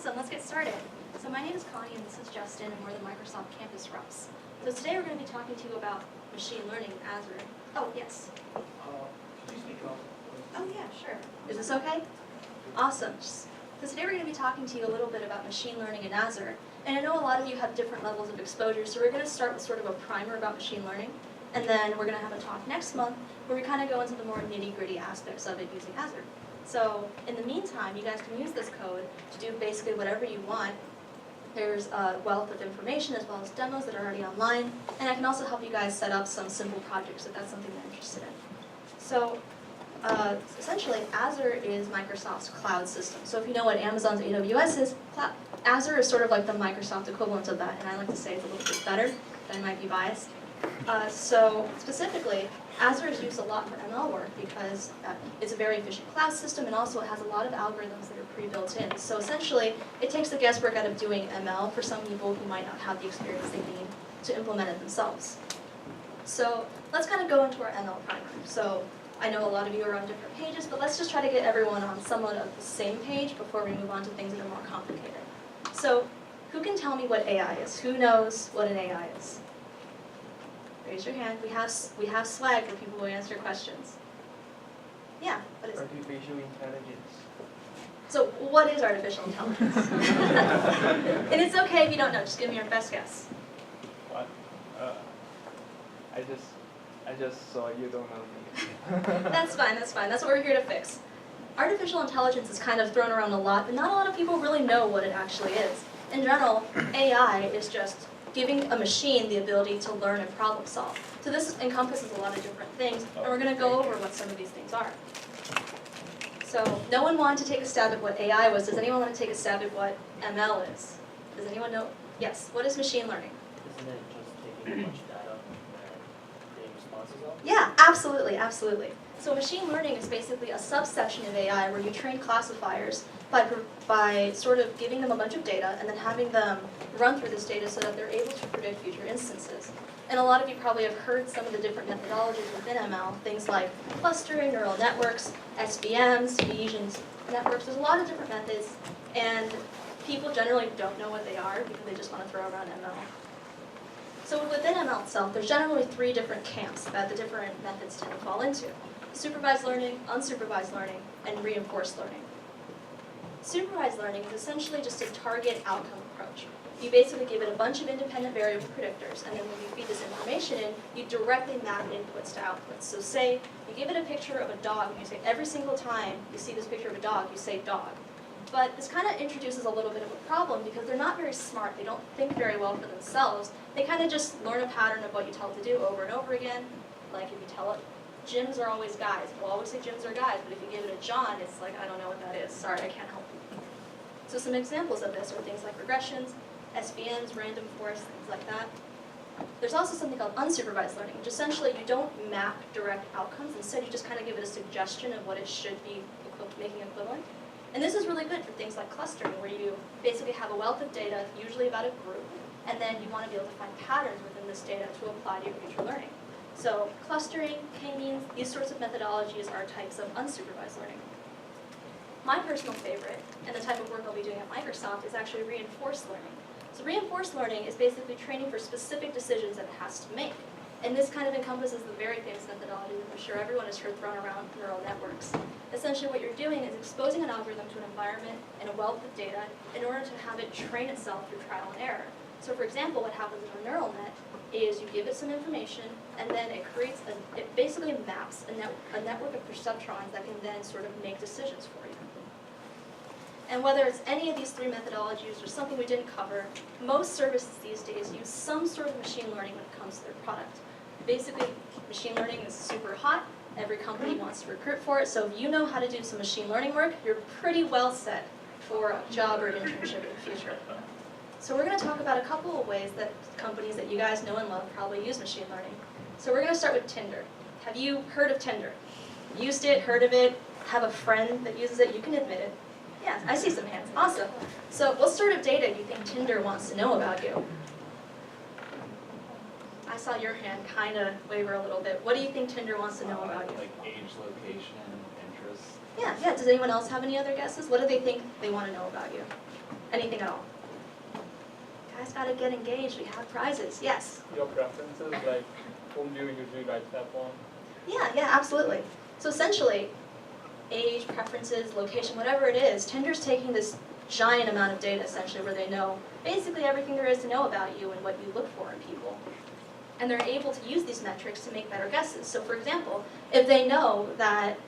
Awesome, let's get started. So my name is Connie and this is Justin and we're the Microsoft Campus Reps. So today we're going to be talking to you about machine learning in Azure. Oh, yes. Could you speak up? Oh yeah, sure. Is this okay? Awesome. So today we're going to be talking to you a little bit about machine learning in Azure. And I know a lot of you have different levels of exposure, so we're going to start with sort of a primer about machine learning. And then we're going to have a talk next month where we kind of go into the more nitty-gritty aspects of it using Azure. So in the meantime, you guys can use this code to do basically whatever you want. There's a wealth of information as well as demos that are already online. And I can also help you guys set up some simple projects if that's something you're interested in. So essentially, Azure is Microsoft's cloud system. So if you know what Amazon's AWS is, Azure is sort of like the Microsoft equivalent of that. And I like to say it's a little bit better, but I might be biased. So specifically, Azure is used a lot for ML work because it's a very efficient cloud system and also it has a lot of algorithms that are pre-built in. So essentially, it takes the guesswork out of doing ML for some people who might not have the experience they need to implement it themselves. So let's kind of go into our ML primer. So I know a lot of you are on different pages, but let's just try to get everyone on somewhat of the same page before we move on to things that are more complicated. So who can tell me what AI is? Who knows what an AI is? Raise your hand. We have swag for people who answer questions. Yeah, what is it? Artificial intelligence. So what is artificial intelligence? And it's okay if you don't know, just give me your best guess. What? I just saw you don't know me. That's fine, that's fine. That's what we're here to fix. Artificial intelligence is kind of thrown around a lot, but not a lot of people really know what it actually is. In general, AI is just giving a machine the ability to learn and problem solve. So this encompasses a lot of different things, and we're going to go over what some of these things are. So no one wanted to take a stab at what AI was. Does anyone want to take a stab at what ML is? Does anyone know? Yes. What is machine learning? Isn't it just taking a bunch of data and getting responses off? Yeah, absolutely, absolutely. So machine learning is basically a subsection of AI where you train classifiers by sort of giving them a bunch of data and then having them run through this data so that they're able to predict future instances. And a lot of you probably have heard some of the different methodologies within ML, things like clustering, neural networks, SVMs, Bayesian networks. There's a lot of different methods, and people generally don't know what they are because they just want to throw around ML. So within ML itself, there's generally three different camps that the different methods tend to fall into: supervised learning, unsupervised learning, and reinforced learning. Supervised learning is essentially just a target outcome approach. You basically give it a bunch of independent variable predictors, and then when you feed this information in, you directly map inputs to outputs. So say you give it a picture of a dog, and you say every single time you see this picture of a dog, you say dog. But this kind of introduces a little bit of a problem because they're not very smart. They don't think very well for themselves. They kind of just learn a pattern of what you tell it to do over and over again. Like if you tell it, gyms are always guys. We'll always say gyms are guys, but if you give it a John, it's like, I don't know what that is. Sorry, I can't help you. So some examples of this are things like regressions, SVMs, random forests, things like that. There's also something called unsupervised learning, which essentially you don't map direct outcomes. Instead, you just kind of give it a suggestion of what it should be making equivalent. And this is really good for things like clustering, where you basically have a wealth of data, usually about a group, and then you want to be able to find patterns within this data to apply to your future learning. So clustering, k-means, these sorts of methodologies are types of unsupervised learning. My personal favorite, and the type of work I'll be doing at Microsoft, is actually reinforced learning. So reinforced learning is basically training for specific decisions that it has to make. And this kind of encompasses the very famous methodology that I'm sure everyone has heard thrown around, neural networks. Essentially what you're doing is exposing an algorithm to an environment and a wealth of data in order to have it train itself through trial and error. So for example, what happens in a neural net is you give it some information and then it basically maps a network of perceptrons that can then sort of make decisions for you. And whether it's any of these three methodologies or something we didn't cover, most services these days use some sort of machine learning when it comes to their product. Basically, machine learning is super hot. Every company wants to recruit for it. So if you know how to do some machine learning work, you're pretty well set for a job or internship in the future. So we're going to talk about a couple of ways that companies that you guys know and love probably use machine learning. So we're going to start with Tinder. Have you heard of Tinder? Used it, heard of it, have a friend that uses it? You can admit it. Yeah, I see some hands. Awesome. So what sort of data do you think Tinder wants to know about you? I saw your hand kind of waver a little bit. What do you think Tinder wants to know about you? Like age, location, interests. Yeah. Does anyone else have any other guesses? What do they think they want to know about you? anything at all. Guys gotta get engaged, we have prizes, yes. Your preferences, like whom do you usually write that on? Yeah, absolutely. So essentially, age, preferences, location, whatever it is, Tinder's taking this giant amount of data essentially where they know basically everything there is to know about you and what you look for in people. And they're able to use these metrics to make better guesses. So for example, if they know that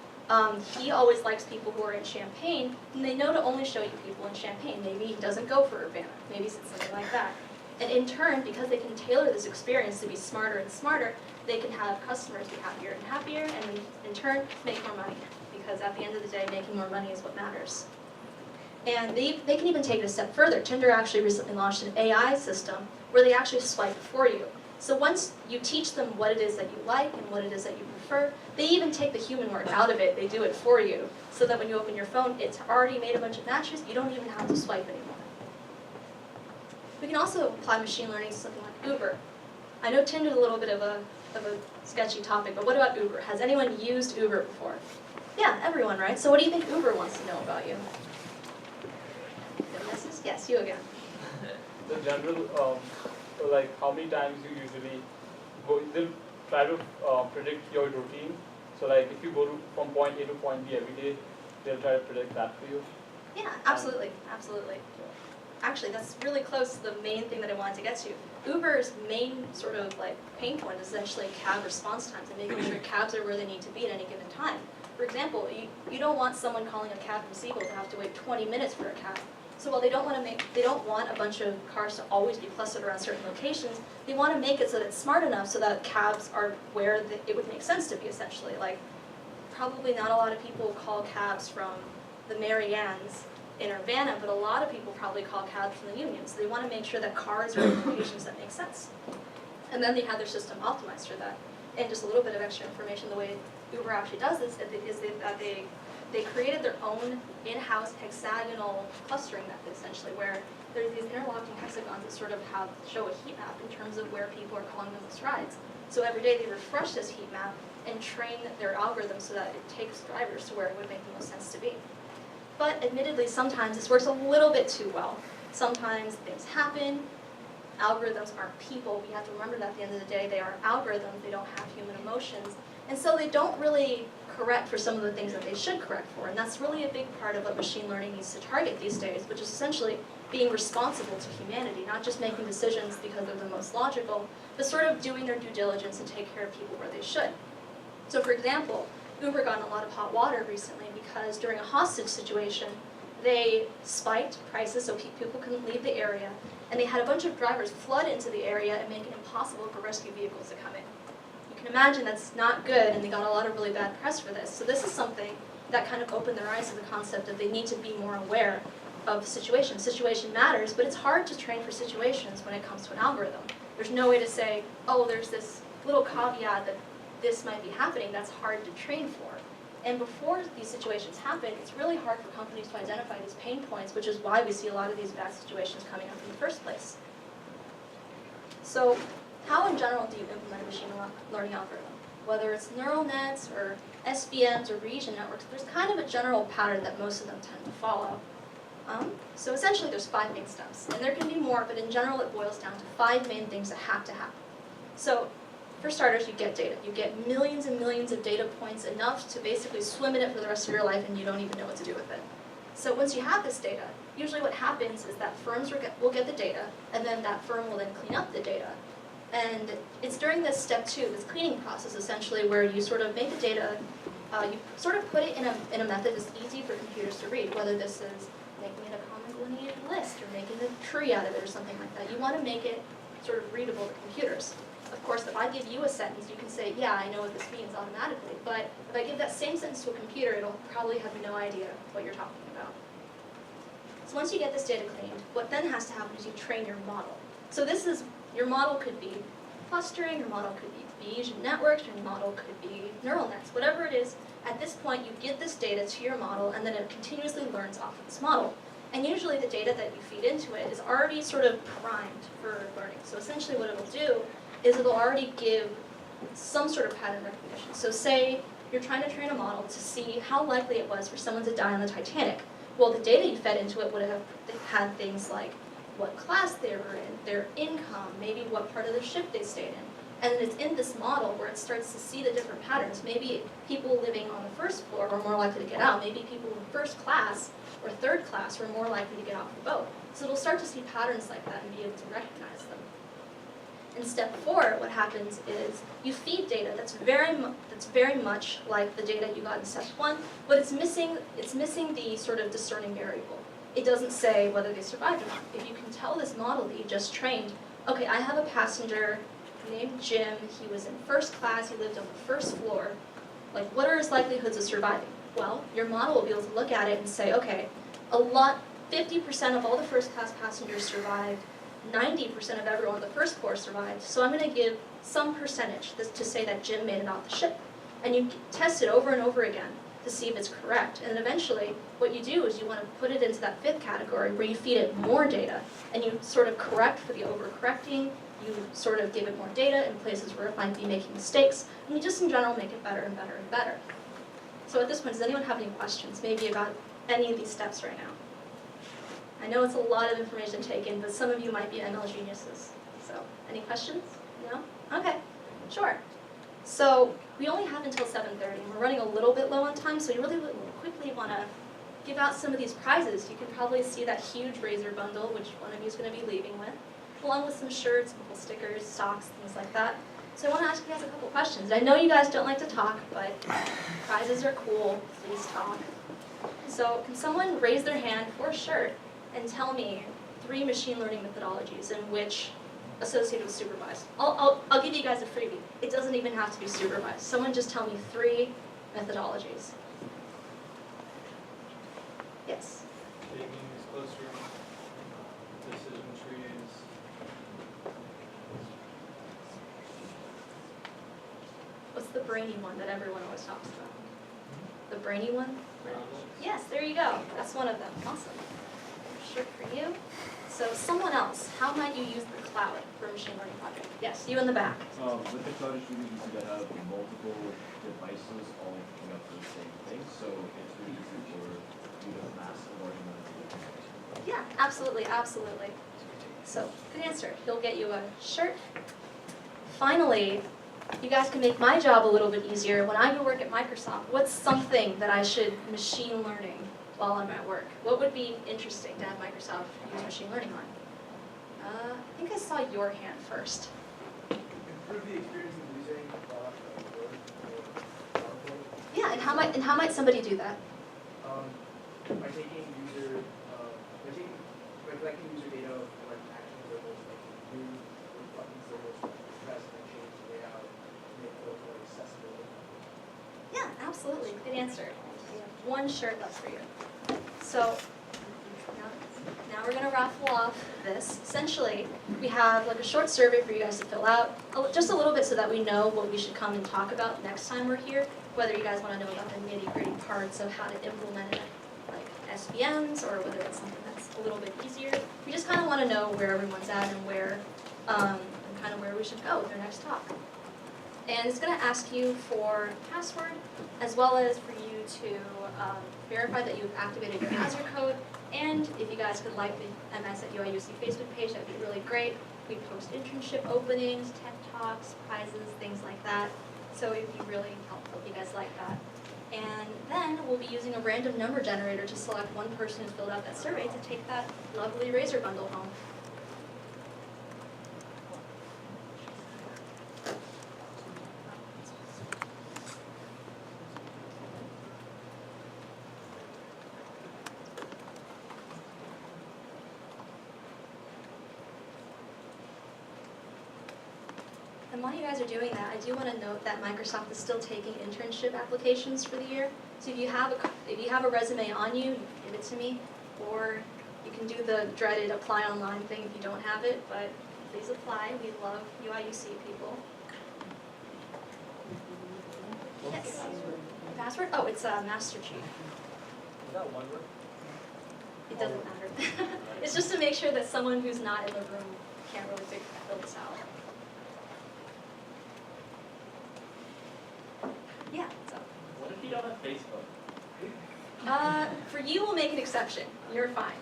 he always likes people who are in Champaign, then they know to only show you people in Champaign. Maybe he doesn't go for Urbana, maybe it's something like that. And in turn, because they can tailor this experience to be smarter and smarter, they can have customers be happier and happier, and in turn, make more money. Because at the end of the day, making more money is what matters. And they can even take it a step further. Tinder actually recently launched an AI system where they actually swipe for you. So once you teach them what it is that you like and what it is that you prefer, they even take the human work out of it. They do it for you. So that when you open your phone, it's already made a bunch of matches. You don't even have to swipe anymore. We can also apply machine learning to something like Uber. I know Tinder is a little bit of a sketchy topic, but what about Uber? Has anyone used Uber before? Yeah, everyone, right? So what do you think Uber wants to know about you? Yes, you again. The general, like how many times you usually go, they'll try to predict your routine. So like if you go from point A to point B every day, they'll try to predict that for you. Yeah, absolutely. Actually, that's really close to the main thing that I wanted to get to. Uber's main sort of like pain point is essentially cab response times and making sure cabs are where they need to be at any given time. For example, you don't want someone calling a cab from Siegel to have to wait 20 minutes for a cab. So while they don't want a bunch of cars to always be clustered around certain locations, they want to make it so that it's smart enough so that cabs are where it would make sense to be essentially. Like, probably not a lot of people call cabs from the Mary Ann's in Urbana, but a lot of people probably call cabs from the Union. So they want to make sure that cars are in locations that make sense. And then they have their system optimized for that. And just a little bit of extra information, the way Uber actually does this is that they created their own in-house hexagonal clustering method, essentially, where there's these interlocking hexagons that sort of show a heat map in terms of where people are calling the most rides. So every day they refresh this heat map and train their algorithm so that it takes drivers to where it would make the most sense to be. But admittedly, sometimes this works a little bit too well. Sometimes things happen. Algorithms aren't people. We have to remember that at the end of the day, they are algorithms. They don't have human emotions. And so they don't really correct for some of the things that they should correct for. And that's really a big part of what machine learning needs to target these days, which is essentially being responsible to humanity, not just making decisions because they're the most logical, but sort of doing their due diligence and take care of people where they should. So for example, Uber got in a lot of hot water recently because during a hostage situation, they spiked prices so people couldn't leave the area, and they had a bunch of drivers flood into the area and make it impossible for rescue vehicles to come in. You can imagine that's not good, and they got a lot of really bad press for this. So this is something that kind of opened their eyes to the concept that they need to be more aware of situations. Situation matters, but it's hard to train for situations when it comes to an algorithm. There's no way to say, oh, there's this little caveat that this might be happening. That's hard to train for. And before these situations happen, it's really hard for companies to identify these pain points, which is why we see a lot of these bad situations coming up in the first place. So how in general do you implement a machine learning algorithm? Whether it's neural nets or SVMs or region networks, there's kind of a general pattern that most of them tend to follow. So essentially there's 5 main steps, and there can be more, but in general it boils down to 5 main things that have to happen. So for starters, you get data. You get millions and millions of data points, enough to basically swim in it for the rest of your life, and you don't even know what to do with it. So once you have this data, usually what happens is that firms will get the data, and then that firm will then clean up the data. And it's during this step 2, this cleaning process, essentially, where you sort of make the data, you sort of put it in a method that's easy for computers to read, whether this is making it a common lineage list or making a tree out of it or something like that. You want to make it sort of readable to computers. Of course, if I give you a sentence, you can say, yeah, I know what this means automatically. But if I give that same sentence to a computer, it'll probably have no idea what you're talking about. So once you get this data cleaned, what then has to happen is you train your model. So your model could be clustering, your model could be Bayesian networks, your model could be neural nets, whatever it is. At this point, you give this data to your model, and then it continuously learns off of this model. And usually the data that you feed into it is already sort of primed for learning. So essentially what it'll do is it'll already give some sort of pattern recognition. So say you're trying to train a model to see how likely it was for someone to die on the Titanic. Well, the data you fed into it would have had things like what class they were in, their income, maybe what part of the shift they stayed in. And it's in this model where it starts to see the different patterns. Maybe people living on the first floor were more likely to get out. Maybe people in first class or third class were more likely to get off the boat. So it'll start to see patterns like that and be able to recognize them. In step 4, what happens is you feed data that's very much like the data you got in step 1, but it's missing the sort of discerning variable. It doesn't say whether they survived or not. If you can tell this model that you just trained, okay, I have a passenger named Jim, he was in first class, he lived on the first floor, like what are his likelihoods of surviving? Well, your model will be able to look at it and say, okay, 50% of all the first class passengers survived, 90% of everyone on the first floor survived, so I'm going to give some percentage to say that Jim made it off the ship. And you test it over and over again to see if it's correct. And then what you do is you want to put it into that 5th category where you feed it more data, and you sort of correct for the overcorrecting, you sort of give it more data in places where it might be making mistakes, and you just in general make it better and better and better. So at this point, does anyone have any questions, maybe about any of these steps right now? I know it's a lot of information to take in, but some of you might be ML geniuses. So, any questions? No? Okay, sure. So, we only have until 7:30, and we're running a little bit low on time, so we really quickly want to give out some of these prizes. You can probably see that huge razor bundle, which one of you is going to be leaving with, along with some shirts, a couple stickers, socks, things like that. So I want to ask you guys a couple questions. I know you guys don't like to talk, but prizes are cool. Please talk. So, can someone raise their hand for a shirt and tell me 3 machine learning methodologies in which associated with supervised? I'll give you guys a freebie. It doesn't even have to be supervised. Someone just tell me 3 methodologies. Yes? Taking is clustering, decision trees. What's the brainy one that everyone always talks about? The brainy one? Yes, there you go. That's one of them. Awesome. Shirt for you. So someone else, how might you use the cloud for a machine learning project? Yes, you in the back. With the cloud, it's really easy to have multiple devices all looking up for the same thing, so it's really easy for you to mask a large amount of data. Yeah, absolutely, absolutely. So, good answer. He'll get you a shirt. Finally, you guys can make my job a little bit easier. When I go work at Microsoft, what's something that I should machine learning while I'm at work? What would be interesting to have Microsoft use machine learning on? I think I saw your hand first. Improve the experience of using Word or PowerPoint. Yeah, and how might somebody do that? By taking by collecting user data for like action symbols, like move with button symbols, press and change the layout to make it more accessible. Yeah, absolutely. Good answer. We have 1 shirt left for you. So now we're going to raffle off this. Essentially, we have like a short survey for you guys to fill out, just a little bit so that we know what we should come and talk about next time we're here, whether you guys want to know about the nitty-gritty parts of how to implement it, like SVMs, or whether it's something that's a little bit easier. We just kind of want to know where everyone's at and where, and kind of where we should go with our next talk. And it's going to ask you for a password, as well as for you to verify that you've activated your Azure code. And if you guys could like the MS at UIUC Facebook page, that would be really great. We post internship openings, tech talks, prizes, things like that. So it would be really helpful if you guys like that. And then we'll be using a random number generator to select one person who filled out that survey to take that lovely razor bundle home. And while you guys are doing that, I do want to note that Microsoft is still taking internship applications for the year. So if you have a resume on you, you can give it to me, or you can do the dreaded apply online thing if you don't have it. But please apply. We love UIUC people. Yes. Password? Oh, it's Master Chief. Is that one word? It doesn't matter. It's just to make sure that someone who's not in the room can't really fill this out. Yeah, so. What if you don't have Facebook? For you, we'll make an exception. You're fine.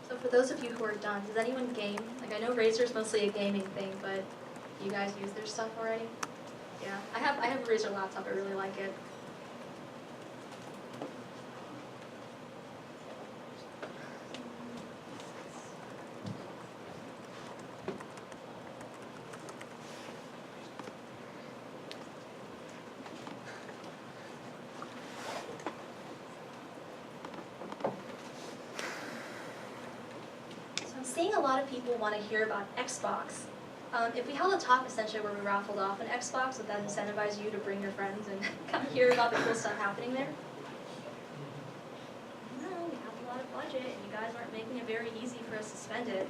So for those of you who are done, does anyone game? Like, I know Razor's mostly a gaming thing, but you guys use their stuff already? Yeah, I have a Razer laptop. I really like it. Seeing a lot of people want to hear about Xbox. If we held a talk essentially where we raffled off an Xbox, would that incentivize you to bring your friends and come hear about the cool stuff happening there? No, we have a lot of budget and you guys aren't making it very easy for us to spend it.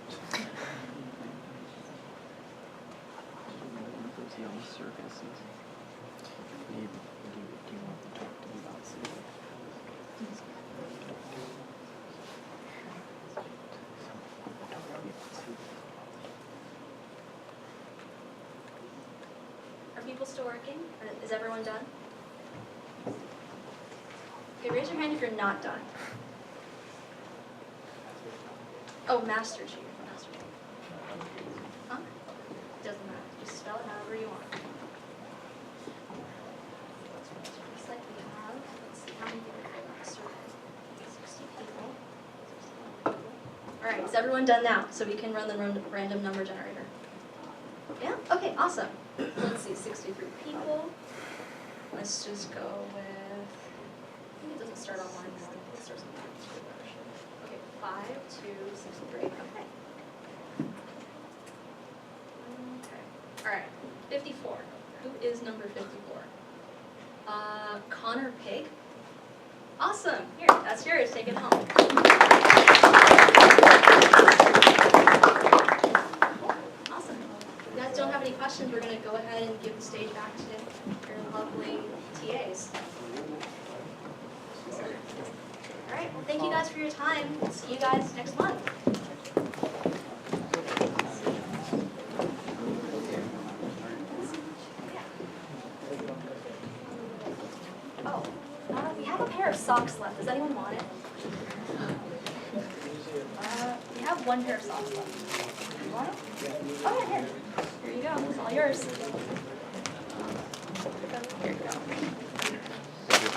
Are people still working? Is everyone done? Okay, raise your hand if you're not done. Oh, Master Chief. Master Chief. Huh? Doesn't matter. Just spell it however you want. Looks like we have, let's see, how many people are on the survey? 60 people. Alright, is everyone done now? So we can run the random number generator. Yeah? Okay, awesome. Let's see, 63 people. Let's just go with, I think it doesn't start on line 1. It starts on line 2. Okay, 5 to 63. Okay. Okay. Alright, 54. Who is number 54? Connor Pig. Awesome. Here, that's yours. Take it home. Awesome. If you guys don't have any questions, we're going to go ahead and give the stage back to your lovely TAs. All right. Well, thank you guys for your time. We'll see you guys next month. Oh, we have a pair of socks left. Does anyone want it? We have one pair of socks left. You want it? Oh, yeah, here. Here you go. It's all yours. Here you go.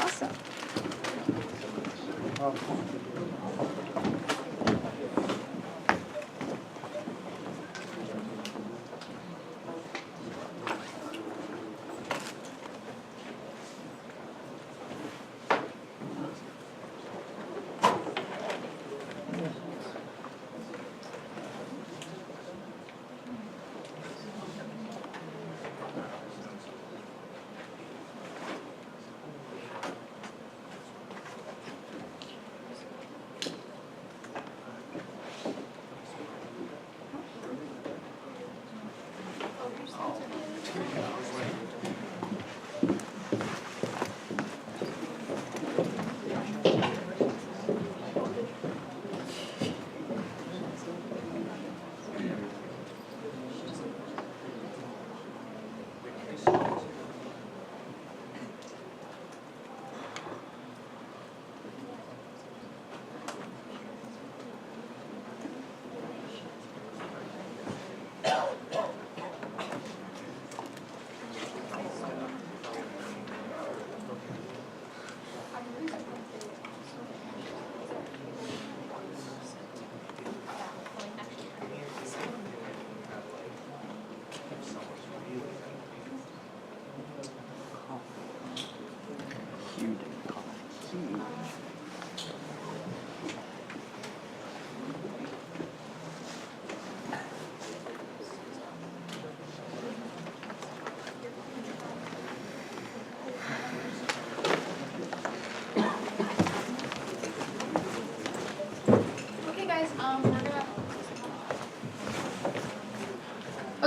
Awesome.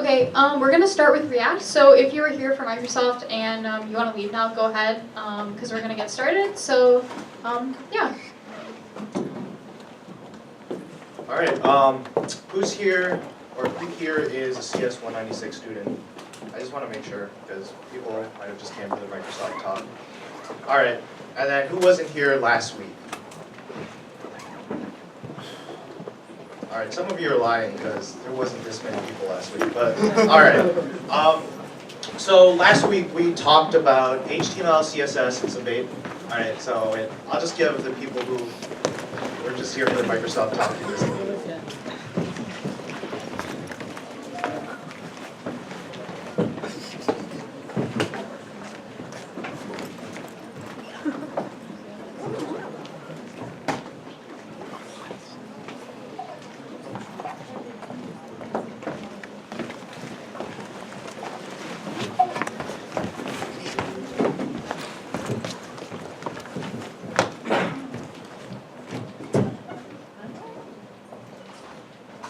Okay, we're gonna start with React. So if you were here for Microsoft and you want to leave now, go ahead, because we're gonna get started. So, yeah. All right, who's here, or who here is a CS 196 student? I just want to make sure, because people might have just came to the Microsoft talk. All right, and then who wasn't here last week? All right, some of you are lying because there wasn't this many people last week, but all right. So last week we talked about HTML, CSS, and some bait. All right, so I'll just give the people who were just here for the Microsoft talk this.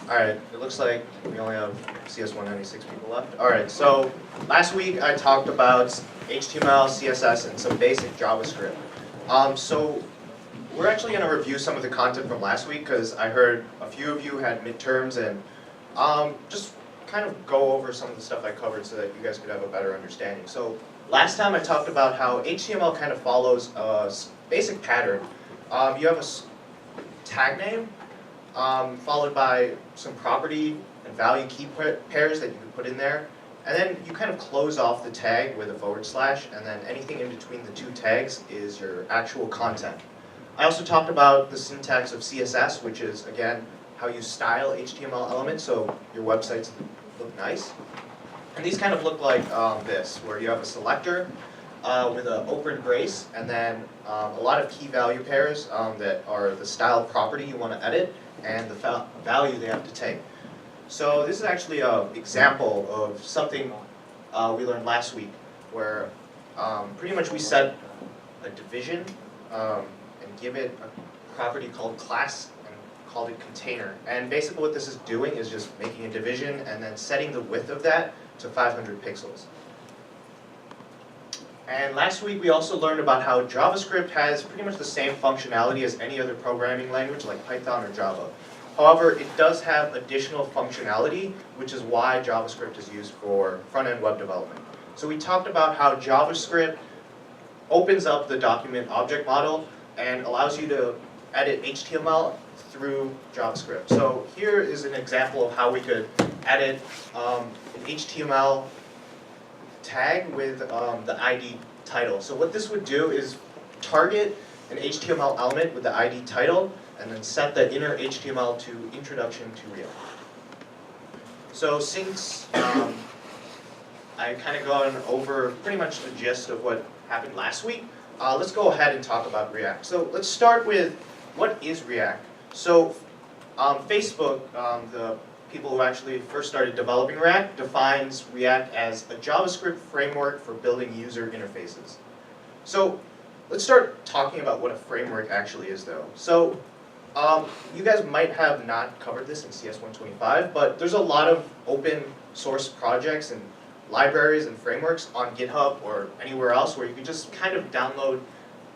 Alright, it looks like we only have CS 196 people left. Alright, so last week I talked about HTML, CSS, and some basic JavaScript. So we're actually going to review some of the content from last week because I heard a few of you had midterms, and just kind of go over some of the stuff I covered so that you guys could have a better understanding. So last time I talked about how HTML kind of follows a basic pattern. You have a tag name, followed by some property and value key pairs that you can put in there. And then you kind of close off the tag with a /, and then anything in between the two tags is your actual content. I also talked about the syntax of CSS, which is, again, how you style HTML elements so your websites look nice. And these kind of look like this, where you have a selector with an open brace, and then a lot of key value pairs that are the style property you want to edit, and the value they have to take. So this is actually an example of something we learned last week, where pretty much we set a division and give it a property called class and called it container. And basically what this is doing is just making a division and then setting the width of that to 500 pixels. And last week we also learned about how JavaScript has pretty much the same functionality as any other programming language like Python or Java. However, it does have additional functionality, which is why JavaScript is used for front-end web development. So we talked about how JavaScript opens up the document object model and allows you to edit HTML through JavaScript. So here is an example of how we could edit an HTML tag with the ID title. So what this would do is target an HTML element with the ID title and then set the inner HTML to introduction to React. So since I kind of gone over pretty much the gist of what happened last week, let's go ahead and talk about React. So let's start with what is React. So Facebook, the people who actually first started developing React, defines React as a JavaScript framework for building user interfaces. So let's start talking about what a framework actually is, though. So you guys might have not covered this in CS 125, but there's a lot of open source projects and libraries and frameworks on GitHub or anywhere else where you can just kind of download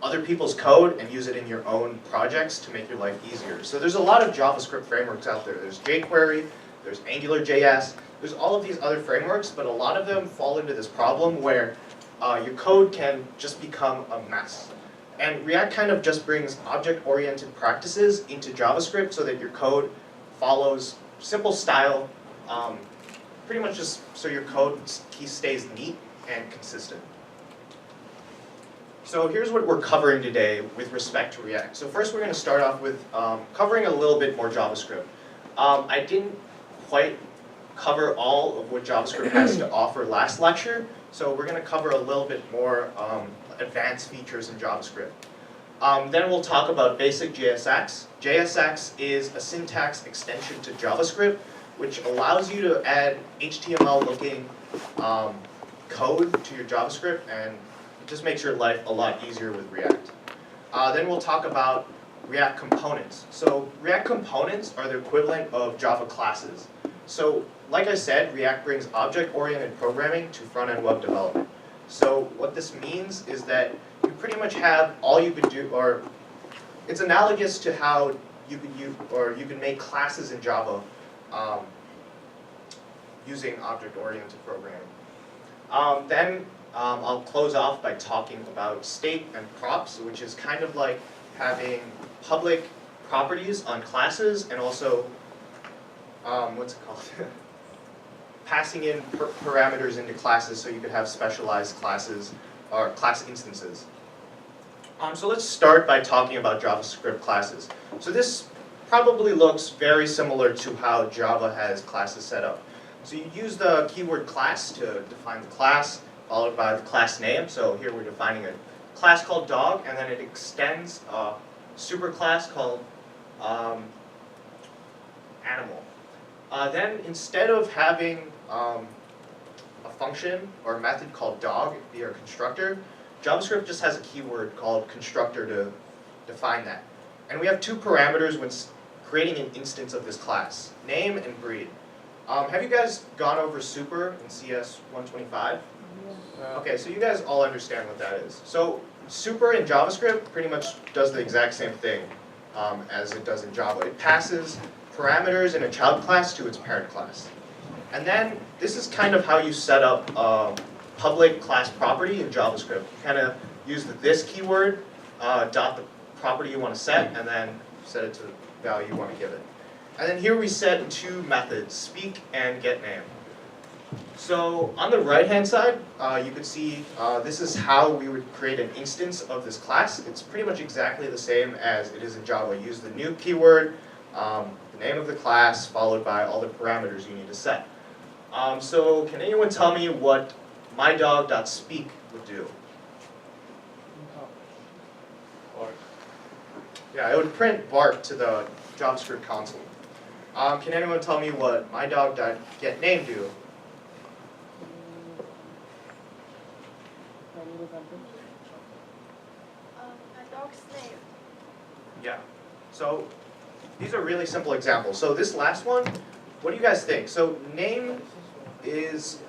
other people's code and use it in your own projects to make your life easier. So there's a lot of JavaScript frameworks out there. There's jQuery, there's AngularJS, there's all of these other frameworks, but a lot of them fall into this problem where your code can just become a mess. And React kind of just brings object-oriented practices into JavaScript so that your code follows simple style, pretty much just so your code stays neat and consistent. So here's what we're covering today with respect to React. So first we're going to start off with covering a little bit more JavaScript. I didn't quite cover all of what JavaScript has to offer last lecture, so we're going to cover a little bit more advanced features in JavaScript. Then we'll talk about basic JSX. JSX is a syntax extension to JavaScript, which allows you to add HTML-looking code to your JavaScript, and it just makes your life a lot easier with React. Then we'll talk about React components. So React components are the equivalent of Java classes. So, like I said, React brings object-oriented programming to front-end web development. So what this means is that you pretty much have all you could do, or it's analogous to how you could make classes in Java using object-oriented programming. Then I'll close off by talking about state and props, which is kind of like having public properties on classes and also, what's it called? Passing in parameters into classes so you could have specialized classes or class instances. So let's start by talking about JavaScript classes. So this probably looks very similar to how Java has classes set up. So you use the keyword class to define the class, followed by the class name. So here we're defining a class called dog, and then it extends a superclass called animal. Then instead of having a function or a method called dog via a constructor, JavaScript just has a keyword called constructor to define that. And we have two parameters when creating an instance of this class, name and breed. Have you guys gone over super in CS 125? Okay, so you guys all understand what that is. So super in JavaScript pretty much does the exact same thing as it does in Java. It passes parameters in a child class to its parent class. And then this is kind of how you set up a public class property in JavaScript. You kind of use the this keyword, dot the property you want to set, and then set it to the value you want to give it. And then here we set two methods, speak and getName. So on the right-hand side, you could see this is how we would create an instance of this class. It's pretty much exactly the same as it is in Java. Use the new keyword, the name of the class, followed by all the parameters you need to set. So can anyone tell me what mydog.speak would do? Yeah, it would print bark to the JavaScript console. Can anyone tell me what mydog.getName do? My dog's name. Yeah. So these are really simple examples. So this last one, what do you guys think? So name is,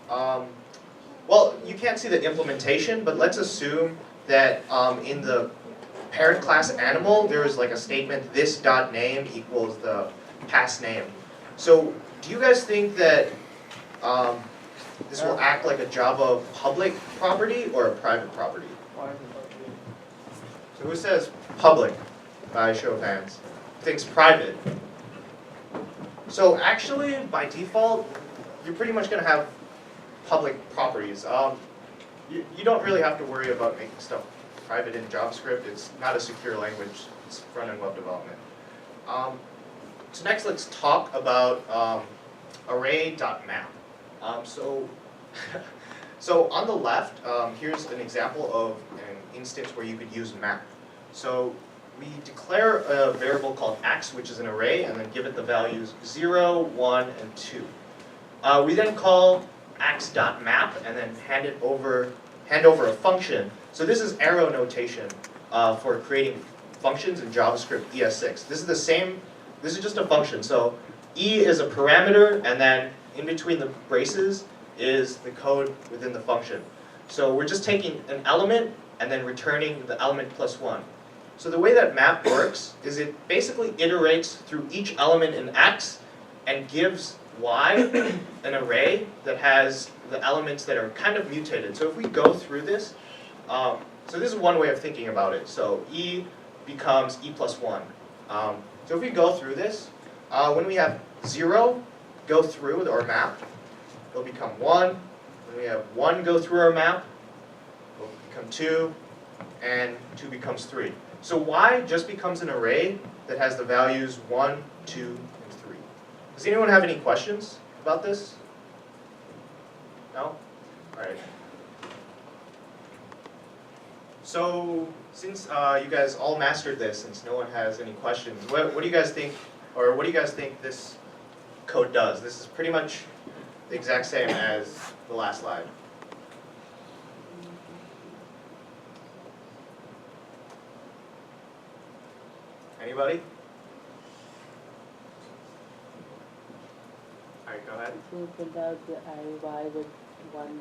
well, you can't see the implementation, but let's assume that in the parent class animal, there is like a statement, this dot name equals the past name. So do you guys think that this will act like a Java public property or a private property? So who says public by show of hands? Thinks private. So actually, by default, you're pretty much going to have public properties. You don't really have to worry about making stuff private in JavaScript. It's not a secure language. It's front-end web development. So next, let's talk about array.map. So on the left, here's an example of an instance where you could use map. So we declare a variable called x, which is an array, and then give it the values 0, 1, and 2. We then call x.map and then hand over a function. So this is arrow notation for creating functions in JavaScript ES6. This is the same. This is just a function. So E is a parameter, and then in between the braces is the code within the function. So we're just taking an element and then returning the element plus 1. So the way that map works is it basically iterates through each element in X and gives Y an array that has the elements that are kind of mutated. So if we go through this, so this is one way of thinking about it. So E becomes E plus 1. So if we go through this, when we have 0 go through our map, it'll become 1. When we have 1 go through our map, it'll become 2, and 2 becomes 3. So Y just becomes an array that has the values 1, 2, and 3. Does anyone have any questions about this? No? All right. So since you guys all mastered this, since no one has any questions, what do you guys think, or what do you guys think this code does? This is pretty much the exact same as the last slide. Anybody? go ahead. It will print out the array y with one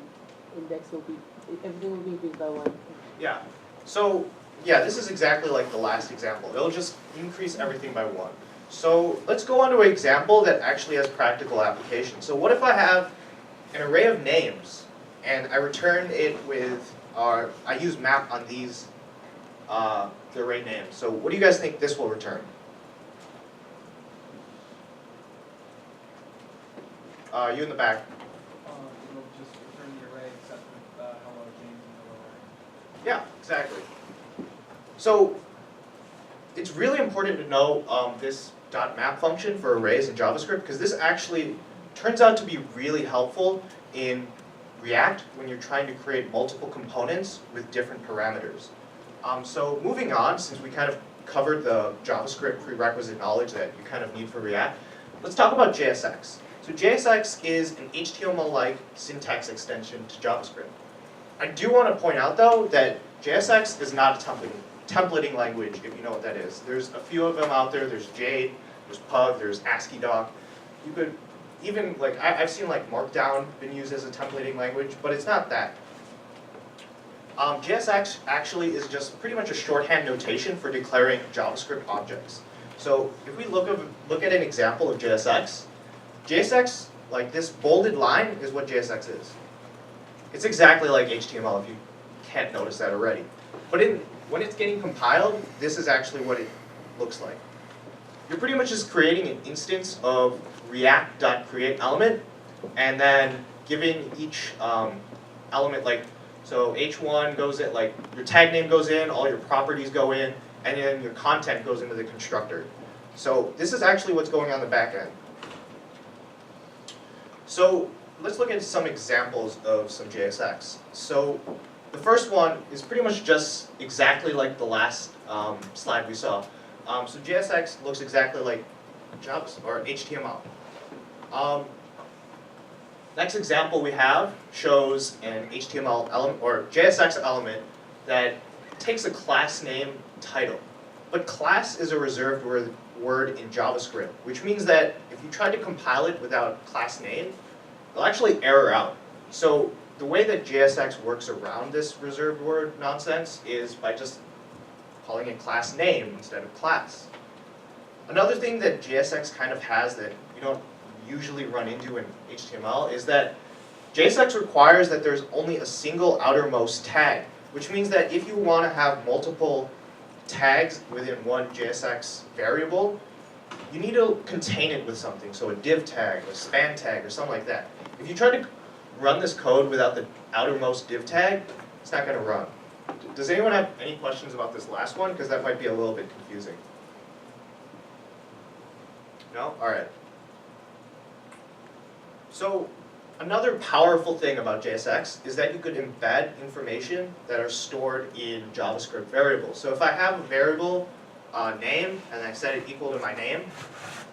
index will be, everything will be big by one. Yeah. So yeah, this is exactly like the last example. It'll just increase everything by 1. So let's go on to an example that actually has practical application. So what if I have an array of names and I return it with, I use map on these, the array names. So what do you guys think this will return? You in the back. It'll just return the array except with hello James and hello Larry. Yeah, exactly. So it's really important to know this .map function for arrays in JavaScript, because this actually turns out to be really helpful in React when you're trying to create multiple components with different parameters. So moving on, since we kind of covered the JavaScript prerequisite knowledge that you kind of need for React, let's talk about JSX. So JSX is an HTML-like syntax extension to JavaScript. I do want to point out though that JSX is not a templating language, if you know what that is. There's a few of them out there. There's Jade, there's Pug, there's ASCII Doc. You could even, like, I've seen like Markdown been used as a templating language, but it's not that. JSX actually is just pretty much a shorthand notation for declaring JavaScript objects. So if we look at an example of JSX, JSX, like this bolded line is what JSX is. It's exactly like HTML if you can't notice that already. But when it's getting compiled, this is actually what it looks like. You're pretty much just creating an instance of react.createElement and then giving each element, like, so h1 goes in, like your tag name goes in, all your properties go in, and then your content goes into the constructor. So this is actually what's going on in the back end. So let's look at some examples of some JSX. So the first one is pretty much just exactly like the last slide we saw. So JSX looks exactly like JavaScript or HTML. Next example we have shows an HTML element or JSX element that takes a class name title. But class is a reserved word in JavaScript, which means that if you try to compile it without class name, it'll actually error out. So the way that JSX works around this reserved word nonsense is by just calling it class name instead of class. Another thing that JSX kind of has that you don't usually run into in HTML is that JSX requires that there's only a single outermost tag, which means that if you want to have multiple tags within one JSX variable, you need to contain it with something, so a div tag, a span tag, or something like that. If you try to run this code without the outermost div tag, it's not going to run. Does anyone have any questions about this last one? Because that might be a little bit confusing. No? All right. So another powerful thing about JSX is that you could embed information that are stored in JavaScript variables. So if I have a variable name and I set it equal to my name,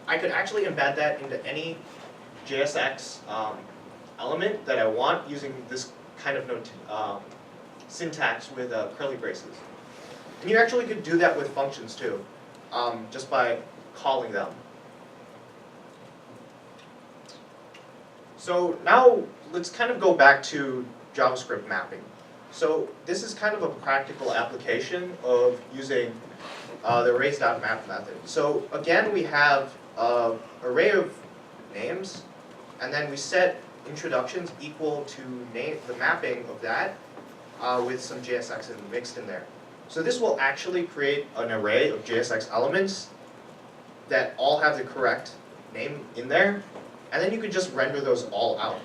I could actually embed that into any JSX element that I want using this kind of syntax with curly braces. And you actually could do that with functions too, just by calling them. So now let's kind of go back to JavaScript mapping. So this is kind of a practical application of using the arrays.map method. So again, we have an array of names, and then we set introductions equal to the mapping of that with some JSX mixed in there. So this will actually create an array of JSX elements that all have the correct name in there, and then you could just render those all out.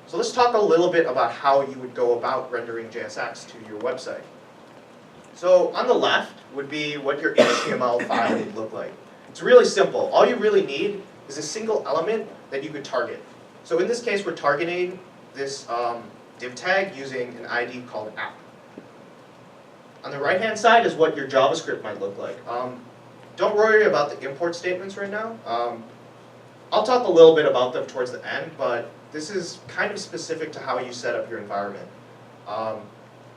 So let's talk a little bit about how you would go about rendering JSX to your website. So on the left would be what your HTML file would look like. It's really simple. All you really need is a single element that you could target. So in this case, we're targeting this div tag using an ID called app. On the right-hand side is what your JavaScript might look like. Don't worry about the import statements right now. I'll talk a little bit about them towards the end, but this is kind of specific to how you set up your environment.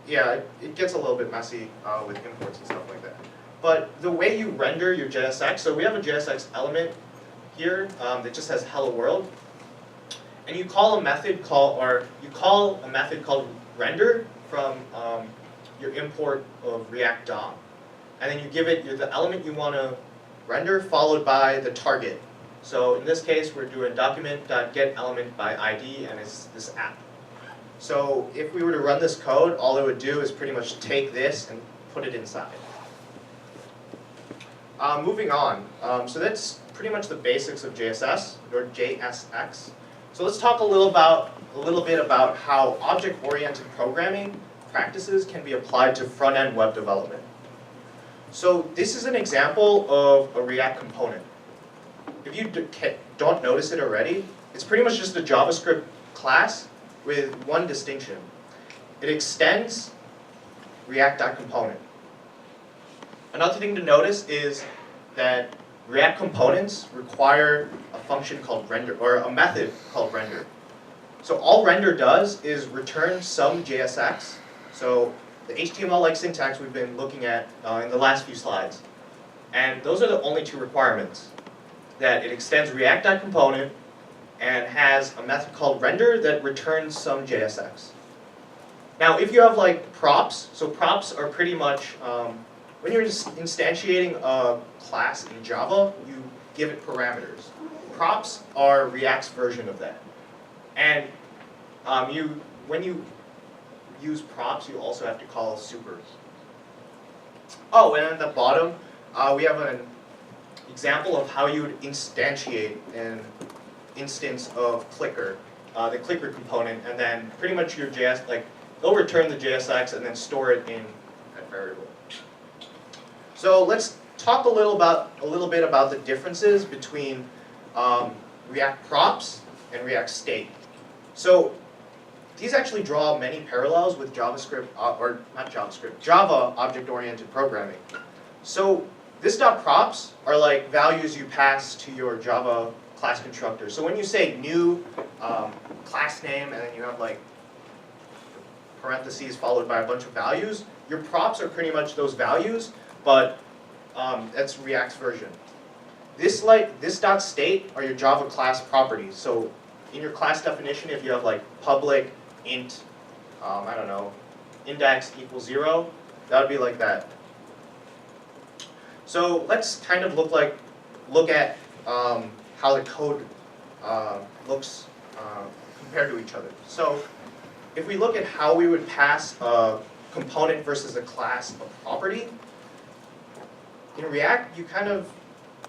Yeah, it gets a little bit messy with imports and stuff like that. But the way you render your JSX, so we have a JSX element here that just says hello world. and you call a method called render from your import of React DOM, and then you give it the element you want to render followed by the target. So in this case, we're doing document.getElementById, and it's this app. So if we were to run this code, all it would do is pretty much take this and put it inside. Moving on, so that's pretty much the basics of JSX. So let's talk a little bit about how object-oriented programming practices can be applied to front-end web development. So this is an example of a React component. If you don't notice it already, it's pretty much just a JavaScript class with one distinction. It extends React.component. Another thing to notice is that React components require a function called render, or a method called render. So all render does is return some JSX. So the HTML-like syntax we've been looking at in the last few slides. And those are the only two requirements. That it extends React.component and has a method called render that returns some JSX. Now if you have like props, so props are pretty much, when you're instantiating a class in Java, you give it parameters. Props are React's version of that. And when you use props, you also have to call supers. Oh, and at the bottom, we have an example of how you would instantiate an instance of clicker, the clicker component, and then pretty much your JS, like they'll return the JSX and then store it in that variable. So let's talk a little bit about the differences between React props and React state. So these actually draw many parallels with JavaScript, or not JavaScript, Java object-oriented programming. So this .props are like values you pass to your Java class constructor. So when you say new class name and then you have like parentheses followed by a bunch of values, your props are pretty much those values, but that's React's version. This .state are your Java class properties. So in your class definition, if you have like public int, I don't know, index equals 0, that would be like that. So let's kind of look at how the code looks compared to each other. So if we look at how we would pass a component versus a class a property, in React you kind of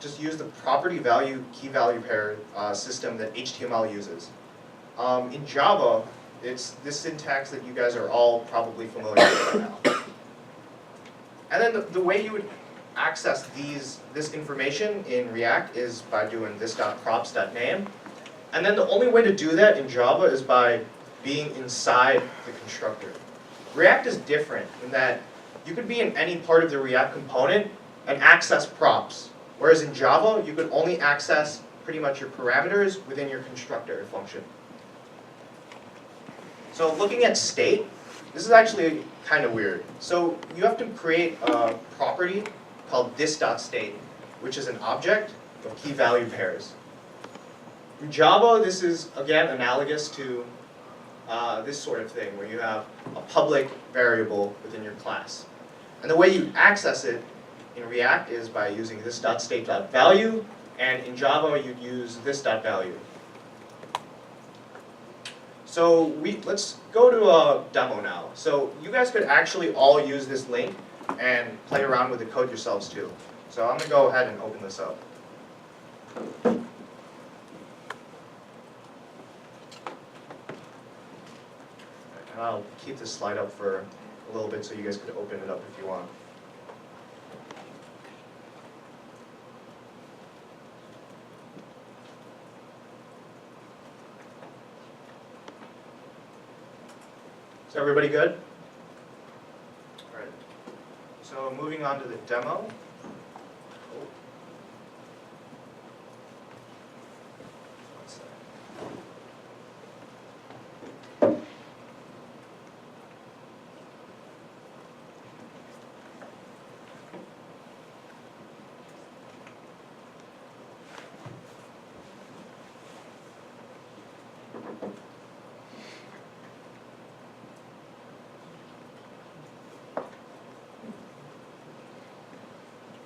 just use the property value key value pair system that HTML uses. In Java, it's this syntax that you guys are all probably familiar with right now. And then the way you would access this information in React is by doing this.props.name. And then the only way to do that in Java is by being inside the constructor. React is different in that you could be in any part of the React component and access props. Whereas in Java, you could only access pretty much your parameters within your constructor function. So looking at state, this is actually kind of weird. So you have to create a property called this.state, which is an object of key value pairs. In Java, this is, again, analogous to this sort of thing, where you have a public variable within your class. And the way you access it in React is by using this.state.value, and in Java, you'd use this.value. So let's go to a demo now. So you guys could actually all use this link and play around with the code yourselves too. So I'm going to go ahead and open this up. And I'll keep this slide up for a little bit so you guys could open it up if you want. Is everybody good? All right. So moving on to the demo.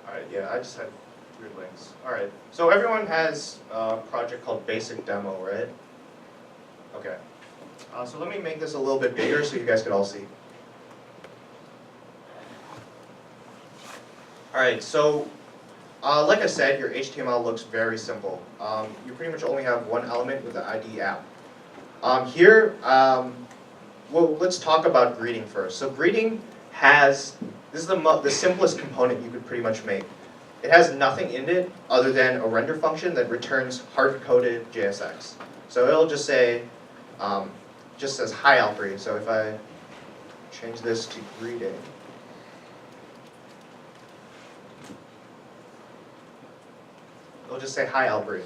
Alright, yeah, I just had weird links. Alright, so everyone has a project called Basic Demo, right? Okay. So let me make this a little bit bigger so you guys can all see. Alright, so like I said, your HTML looks very simple. You pretty much only have one element with the ID app. Here, well, let's talk about greeting first. So greeting has, this is the simplest component you could pretty much make. It has nothing in it other than a render function that returns hard-coded JSX. So it'll just say, just says hi Alfred. So if I change this to greeting, it'll just say hi Alfred.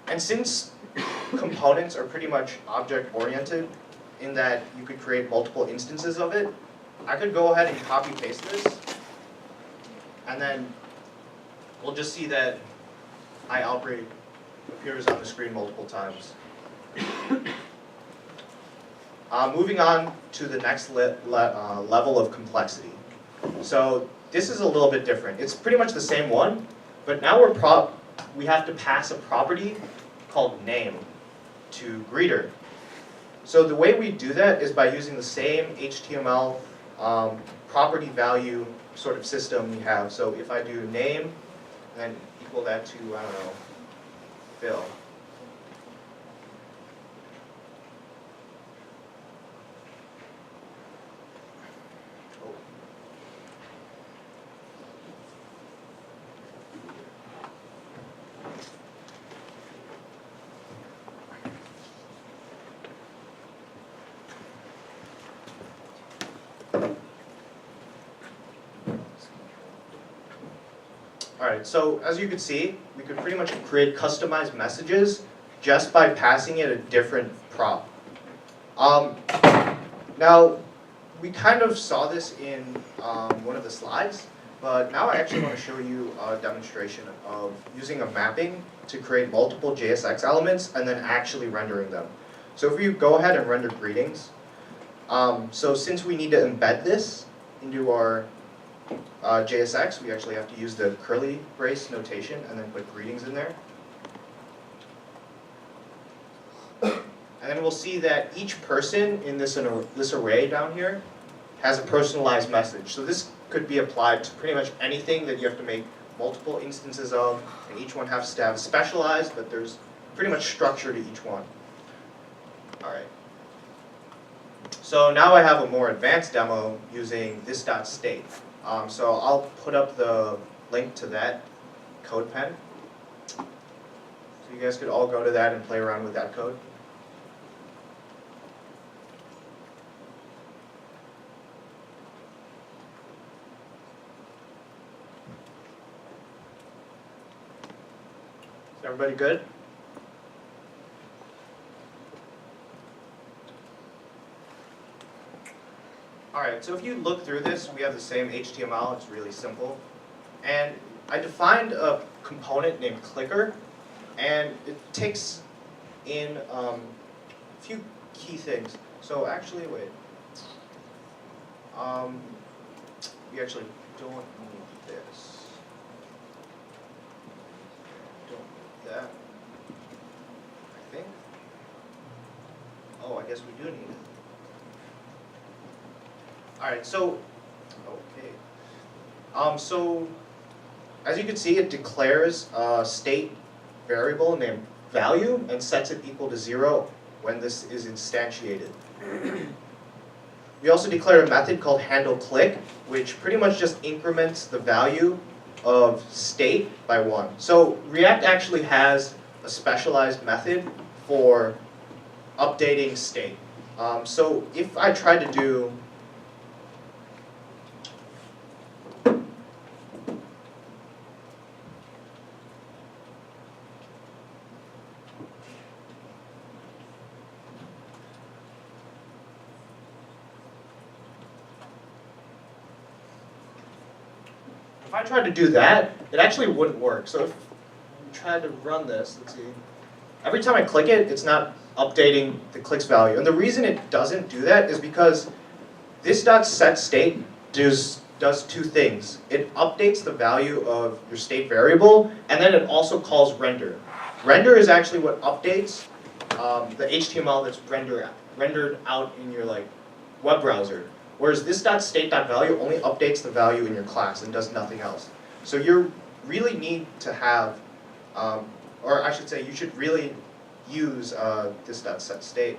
And since components are pretty much object-oriented in that you could create multiple instances of it, I could go ahead and copy-paste this, and then we'll just see that hi Alfred appears on the screen multiple times. Moving on to the next level of complexity. So this is a little bit different. It's pretty much the same one, but now we have to pass a property called name to greeter. So the way we do that is by using the same HTML property value sort of system we have. So if I do name and then equal that to, I don't know, Phil. Alright, so as you can see, we could pretty much create customized messages just by passing it a different prop. Now, we kind of saw this in one of the slides, but now I actually want to show you a demonstration of using a mapping to create multiple JSX elements and then actually rendering them. So if you go ahead and render greetings, so since we need to embed this into our JSX, we actually have to use the curly brace notation and then put greetings in there. And then we'll see that each person in this array down here has a personalized message. So this could be applied to pretty much anything that you have to make multiple instances of, and each one has to have specialized, but there's pretty much structure to each one. Alright. So now I have a more advanced demo using this.state. So I'll put up the link to that code pen. So you guys could all go to that and play around with that code. Is everybody good? Alright, so if you look through this, we have the same HTML, it's really simple. And I defined a component named clicker, and it takes in a few key things. So actually, wait. We actually don't need this. Don't need that. I think. Oh, I guess we do need it. Alright, so, okay. So, as you can see, it declares a state variable named value and sets it equal to 0 when this is instantiated. We also declare a method called handleClick, which pretty much just increments the value of state by 1. So React actually has a specialized method for updating state. So if I try to do If I tried to do that, it actually wouldn't work. So if we tried to run this, let's see, every time I click it, it's not updating the clicks value. And the reason it doesn't do that is because this .setState does two things. It updates the value of your state variable, and then it also calls render. Render is actually what updates the HTML that's rendered out in your web browser. Whereas this .state.value only updates the value in your class and does nothing else. So you really need to have, or I should say, you should really use this .setState.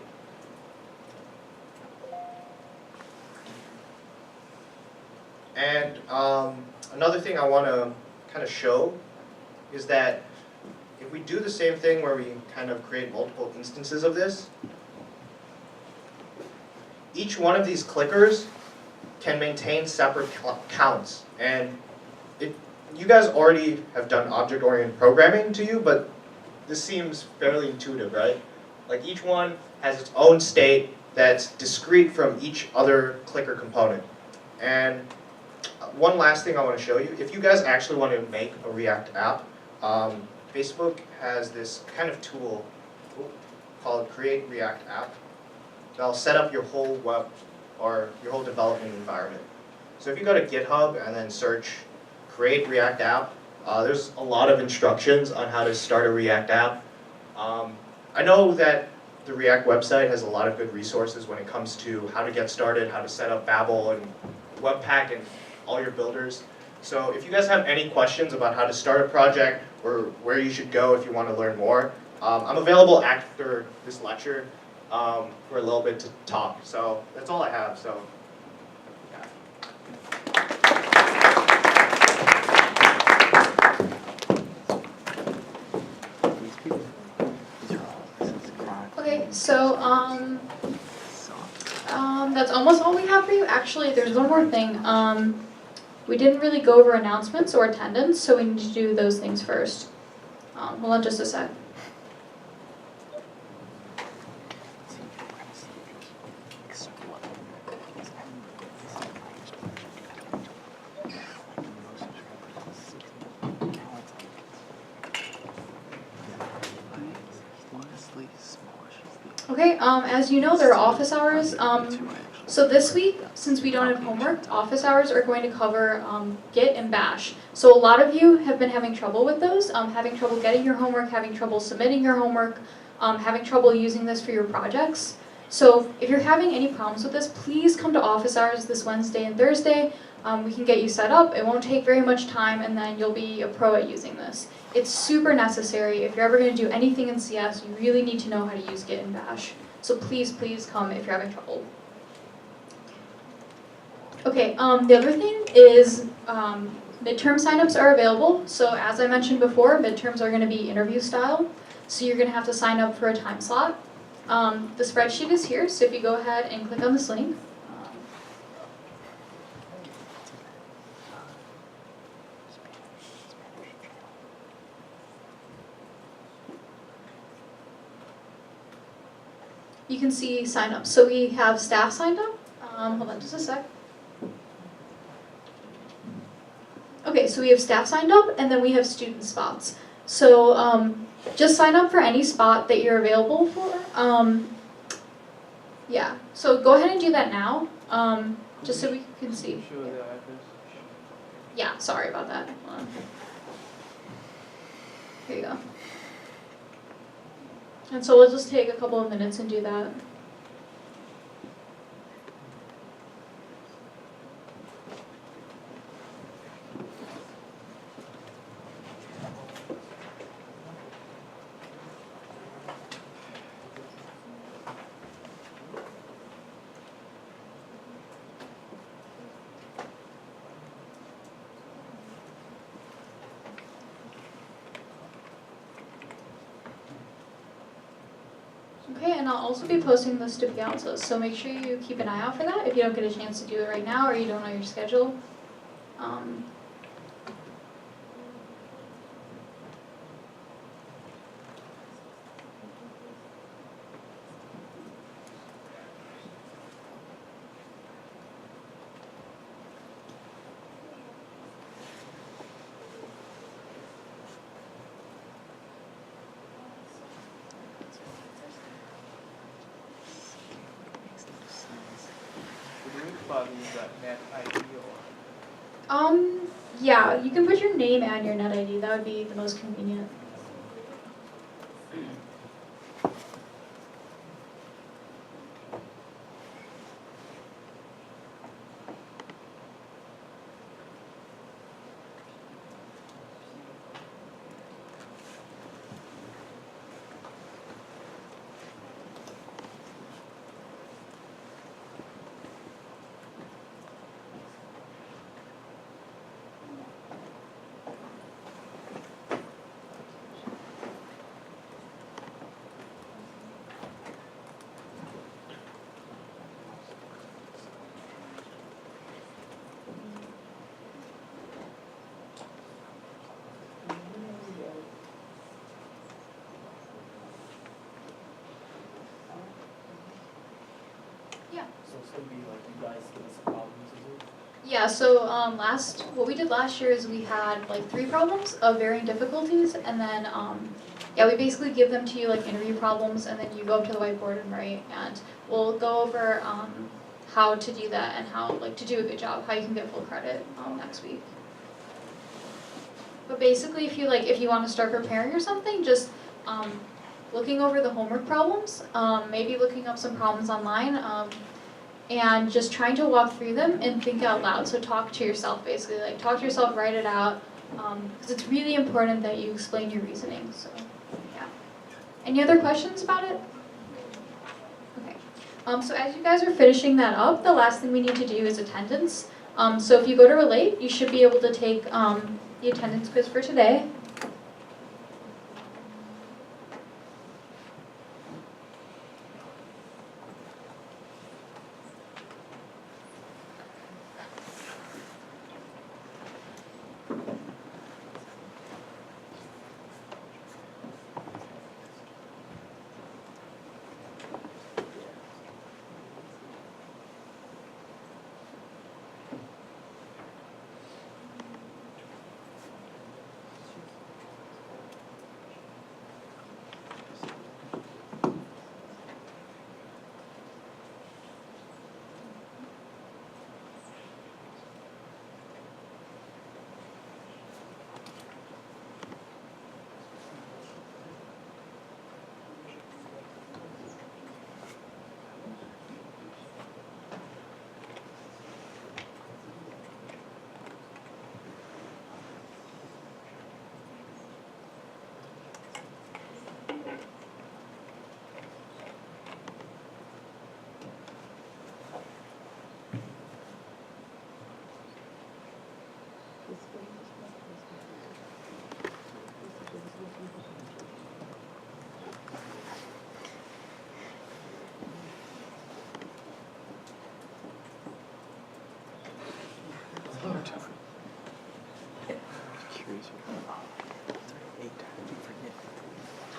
And another thing I want to kind of show is that if we do the same thing where we kind of create multiple instances of this, each one of these clickers can maintain separate counts. And you guys already have done object-oriented programming to you, but this seems fairly intuitive, right? Like each one has its own state that's discrete from each other clicker component. And one last thing I want to show you, if you guys actually want to make a React app, Facebook has this kind of tool called Create React App that'll set up your whole web or your whole development environment. So if you go to GitHub and then search Create React App, there's a lot of instructions on how to start a React app. I know that the React website has a lot of good resources when it comes to how to get started, how to set up Babel and Webpack and all your builders. So if you guys have any questions about how to start a project or where you should go if you want to learn more, I'm available after this lecture for a little bit to talk. So that's all I have. So. Okay, so that's almost all we have for you. Actually, there's one more thing. We didn't really go over announcements or attendance, so we need to do those things first. Hold on just a sec. Okay, as you know, there are office hours. So this week, since we don't have homework, office hours are going to cover Git and Bash. So a lot of you have been having trouble with those, having trouble getting your homework, having trouble submitting your homework, having trouble using this for your projects. So if you're having any problems with this, please come to office hours this Wednesday and Thursday. We can get you set up. It won't take very much time, and then you'll be a pro at using this. It's super necessary. If you're ever going to do anything in CS, you really need to know how to use Git and Bash. So please, please come if you're having trouble. Okay, the other thing is midterm signups are available. So as I mentioned before, midterms are going to be interview style. So you're going to have to sign up for a time slot. The spreadsheet is here, so if you go ahead and click on this link. You can see sign up. So we have staff signed up. Hold on just a sec. Okay, so we have staff signed up, and then we have student spots. So just sign up for any spot that you're available for. Yeah, so go ahead and do that now, just so we can see. Yeah, sorry about that. Hold on. Here you go. And so we'll just take a couple of minutes and do that. Okay, and I'll also be posting this to Piazza, so make sure you keep an eye out for that if you don't get a chance to do it right now or you don't know your schedule. probably use that net ID or. Yeah, you can put your name and your net ID. That would be the most convenient. So it's gonna be like you guys give us a problem to do? Yeah, so what we did last year is we had like 3 problems of varying difficulties, and then we basically give them to you like interview problems, and then you go up to the whiteboard and write, and we'll go over how to do that and how to do a good job, how you can get full credit next week. But basically, if you want to start preparing or something, just looking over the homework problems, maybe looking up some problems online. And just trying to walk through them and think out loud. So talk to yourself, basically. Talk to yourself, write it out, because it's really important that you explain your reasoning. So, yeah. Any other questions about it? Okay. So as you guys are finishing that up, the last thing we need to do is attendance. So if you go to Relate, you should be able to take the attendance quiz for today.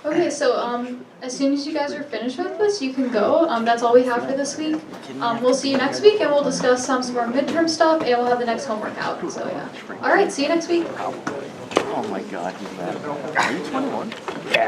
Okay, so as soon as you guys are finished with this, you can go. That's all we have for this week. We'll see you next week, and we'll discuss some more midterm stuff, and we'll have the next homework out. So yeah. All right, see you next week. Oh my God, he's mad. Are you 21? Yeah.